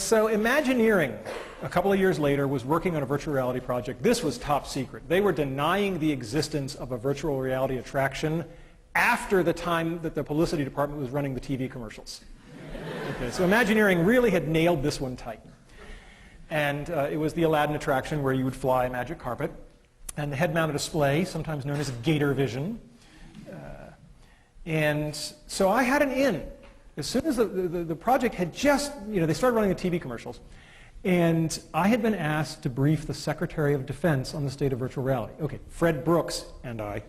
so Imagineering, a couple of years later, was working on a virtual reality project. This was top secret. They were denying the existence of a virtual reality attraction after the time that the publicity department was running the TV commercials. Okay, so Imagineering really had nailed this one tight. And it was the Aladdin attraction where you would fly a magic carpet. And the head-mounted display, sometimes known as Gator Vision. And so I had an in. As soon as the project had just, they started running the TV commercials. And I had been asked to brief the Secretary of Defense on the state of virtual reality. Okay, Fred Brooks and I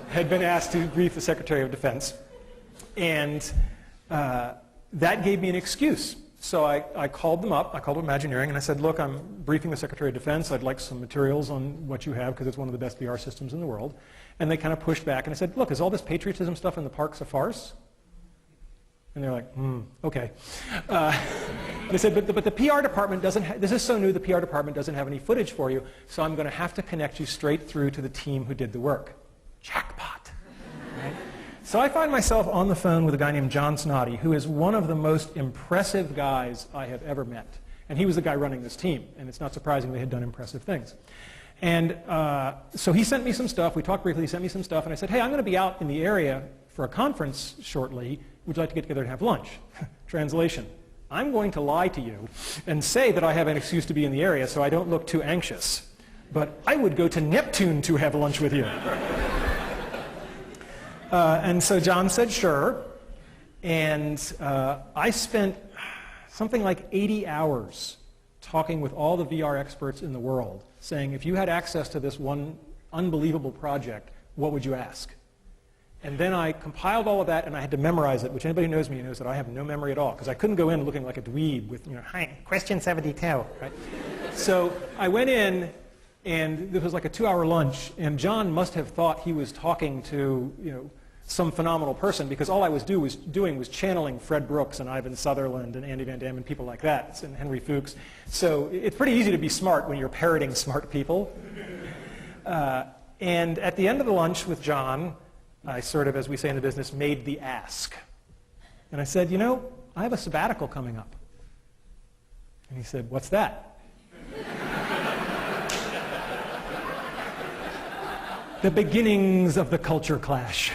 had been asked to brief the Secretary of Defense. And that gave me an excuse. So I called them up, I called Imagineering, and I said, look, I'm briefing the Secretary of Defense. I'd like some materials on what you have, because it's one of the best VR systems in the world. And they kind of pushed back, and I said, look, is all this patriotism stuff in the parks a farce? And they're like, okay. They said, but the PR department doesn't, this is so new, the PR department doesn't have any footage for you, so I'm going to have to connect you straight through to the team who did the work. Jackpot. Right? So I find myself on the phone with a guy named John Snoddy, who is one of the most impressive guys I have ever met. And he was the guy running this team, and it's not surprising they had done impressive things. And so he sent me some stuff. We talked briefly. He sent me some stuff, and I said, hey, I'm going to be out in the area for a conference shortly. Would you like to get together and have lunch? Translation, I'm going to lie to you and say that I have an excuse to be in the area so I don't look too anxious. But I would go to Neptune to have lunch with you. And so John said, sure. And I spent something like 80 hours talking with all the VR experts in the world, saying, if you had access to this one unbelievable project, what would you ask? And then I compiled all of that, and I had to memorize it, which anybody who knows me knows that I have no memory at all, because I couldn't go in looking like a dweeb with, hi, question 72, right? So I went in, and this was like a 2-hour lunch, and John must have thought he was talking to, some phenomenal person, because all I was doing was channeling Fred Brooks and Ivan Sutherland and Andy Van Damme and people like that, and Henry Fuchs. So it's pretty easy to be smart when you're parroting smart people. And at the end of the lunch with John, I sort of, as we say in the business, made the ask. And I said, I have a sabbatical coming up. And he said, what's that? The beginnings of the culture clash.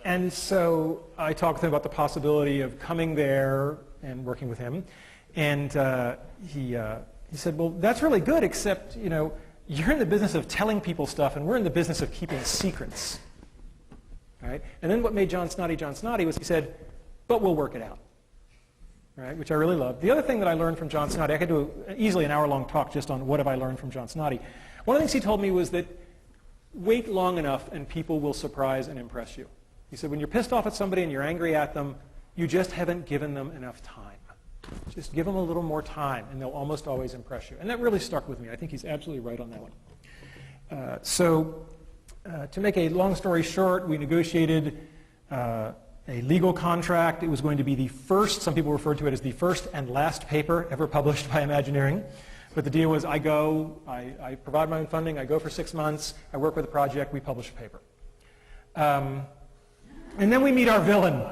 And so I talked to him about the possibility of coming there and working with him. And he said, well, that's really good, except, you're in the business of telling people stuff, and we're in the business of keeping secrets. Right? And then what made John Snoddy was he said, but we'll work it out. Right? Which I really loved. The other thing that I learned from John Snoddy, I could do easily an hour-long talk just on what have I learned from John Snoddy. One of the things he told me was that wait long enough and people will surprise and impress you. He said, when you're pissed off at somebody and you're angry at them, you just haven't given them enough time. Just give them a little more time, and they'll almost always impress you. And that really stuck with me. I think he's absolutely right on that one. To make a long story short, we negotiated a legal contract. It was going to be the first, some people referred to it as the first and last paper ever published by Imagineering. But the deal was I go, I provide my own funding, I go for 6 months, I work with a project, we publish a paper. And then we meet our villain.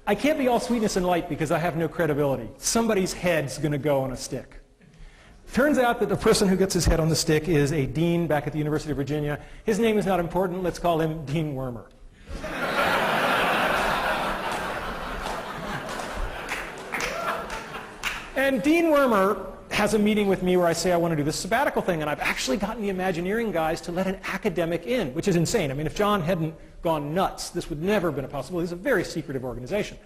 I can't be all sweetness and light because I have no credibility. Somebody's head's going to go on a stick. Turns out that the person who gets his head on the stick is a dean back at the University of Virginia. His name is not important. Let's call him Dean Wormer. And Dean Wormer has a meeting with me where I say I want to do this sabbatical thing, and I've actually gotten the Imagineering guys to let an academic in, which is insane. I mean, if John hadn't gone nuts, this would never have been a possibility. It's a very secretive organization.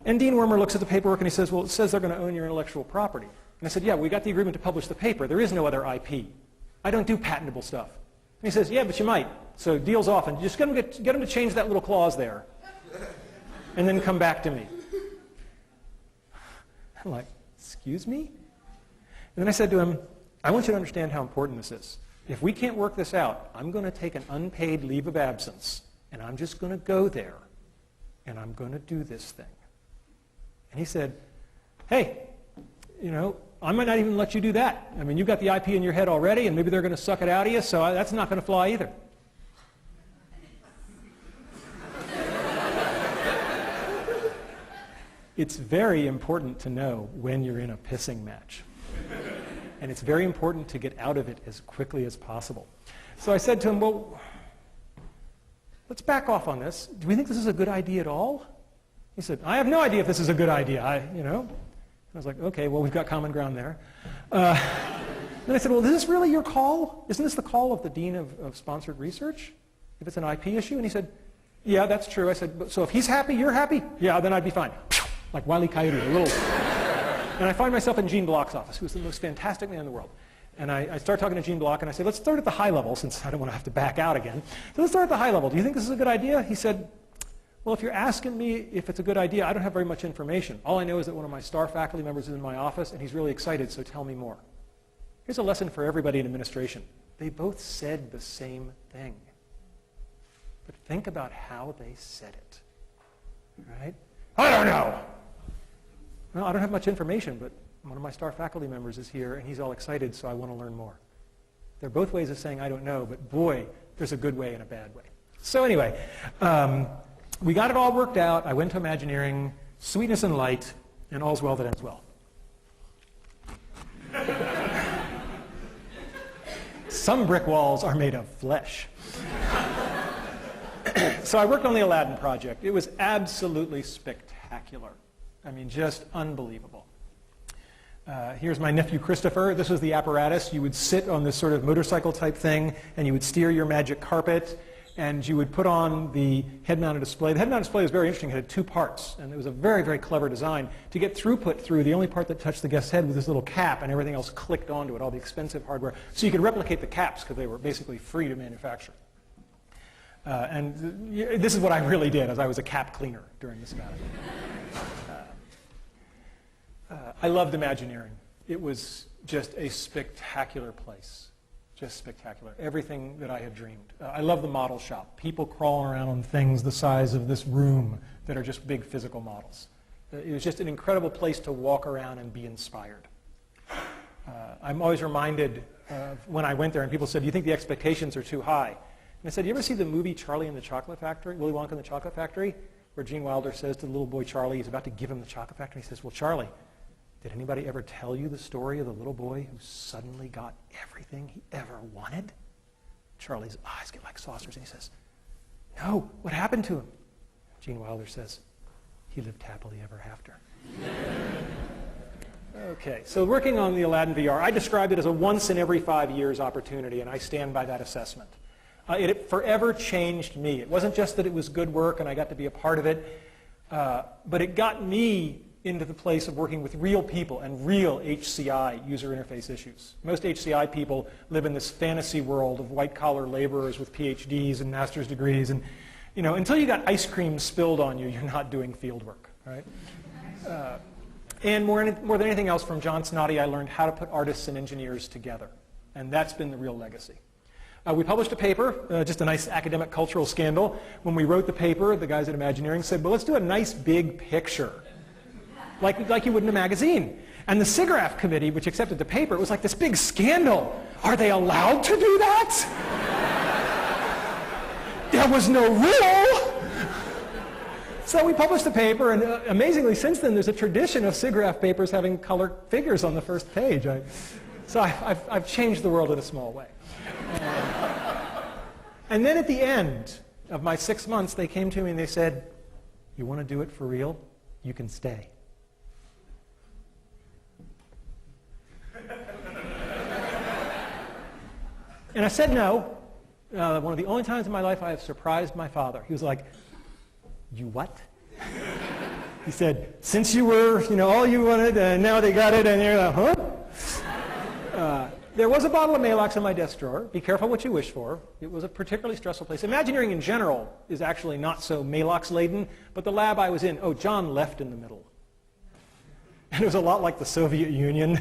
And Dean Wormer looks at the paperwork and he says, well, it says they're going to own your intellectual property. And I said, yeah, we got the agreement to publish the paper. There is no other IP. I don't do patentable stuff. And he says, yeah, but you might. So deal's off, and just get him to change that little clause there, and then come back to me. I'm like, excuse me? And then I said to him, I want you to understand how important this is. If we can't work this out, I'm going to take an unpaid leave of absence, and I'm just going to go there, and I'm going to do this thing. And he said, hey, I might not even let you do that. I mean, you've got the IP in your head already, and maybe they're going to suck it out of you, so that's not going to fly either. it's very important to know when you're in a pissing match. And it's very important to get out of it as quickly as possible. So I said to him, well, let's back off on this. Do we think this is a good idea at all? He said, I have no idea if this is a good idea. I was like, okay, well, we've got common ground there. Then I said, well, is this really your call? Isn't this the call of the Dean of Sponsored Research? If it's an IP issue? And he said, yeah, that's true. I said, so if he's happy, you're happy? Yeah, then I'd be fine. Like Wile E. Coyote, a little. And I find myself in Gene Block's office, who's the most fantastic man in the world. And I start talking to Gene Block, and I say, let's start at the high level, since I don't want to have to back out again. So let's start at the high level. Do you think this is a good idea? He said, well, if you're asking me if it's a good idea, I don't have very much information. All I know is that one of my star faculty members is in my office, and he's really excited, so tell me more. Here's a lesson for everybody in administration. They both said the same thing. But think about how they said it. Right? I don't know. Well, I don't have much information, but one of my star faculty members is here, and he's all excited, so I want to learn more. They're both ways of saying I don't know, but boy, there's a good way and a bad way. So anyway, we got it all worked out. I went to Imagineering, sweetness and light, and all's well that ends well. Some brick walls are made of flesh. So I worked on the Aladdin project. It was absolutely spectacular. I mean, just unbelievable. Here's my nephew Christopher. This was the apparatus. You would sit on this sort of motorcycle type thing, and you would steer your magic carpet, and you would put on the head-mounted display. The head-mounted display was very interesting. It had two parts, and it was a very, very clever design. To get throughput through, the only part that touched the guest's head was this little cap, and everything else clicked onto it, all the expensive hardware. So you could replicate the caps because they were basically free to manufacture. And this is what I really did, as I was a cap cleaner during this battle. I loved Imagineering. It was just a spectacular place. Just spectacular. Everything that I had dreamed. I love the model shop. People crawling around on things the size of this room that are just big physical models. It was just an incredible place to walk around and be inspired. I'm always reminded of when I went there and people said, do you think the expectations are too high? And I said, you ever see the movie Charlie and the Chocolate Factory, Willy Wonka and the Chocolate Factory, where Gene Wilder says to the little boy Charlie, he's about to give him the chocolate factory, he says, well, Charlie, did anybody ever tell you the story of the little boy who suddenly got everything he ever wanted? Charlie's eyes get like saucers, and he says, no, what happened to him? Gene Wilder says, he lived happily ever after. Okay, so working on the Aladdin VR, I described it as a once in every 5 years opportunity, and I stand by that assessment. It forever changed me. It wasn't just that it was good work and I got to be a part of it, but it got me into the place of working with real people and real HCI, user interface issues. Most HCI people live in this fantasy world of white-collar laborers with PhDs and master's degrees, and until you got ice cream spilled on you, you're not doing field work, right? And more than anything else, from John Snoddy, I learned how to put artists and engineers together, and that's been the real legacy. We published a paper, just a nice academic cultural scandal. When we wrote the paper, the guys at Imagineering said, well, let's do a nice big picture, like you would in a magazine. And the SIGGRAPH committee, which accepted the paper, it was like this big scandal. Are they allowed to do that? There was no rule. So we published the paper, and amazingly, since then, there's a tradition of SIGGRAPH papers having colored figures on the first page. So I've changed the world in a small way. And then at the end of my 6 months, they came to me and they said, you want to do it for real? You can stay. And I said no. One of the only times in my life I have surprised my father. He was like, you what? He said, since you were, all you wanted, and now they got it, and you're like, huh? There was a bottle of Maalox in my desk drawer. Be careful what you wish for. It was a particularly stressful place. Imagineering in general is actually not so Maalox-laden, but the lab I was in, John left in the middle. And it was a lot like the Soviet Union.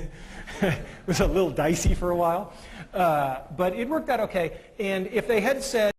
It was a little dicey for a while. But it worked out okay. And if they had said,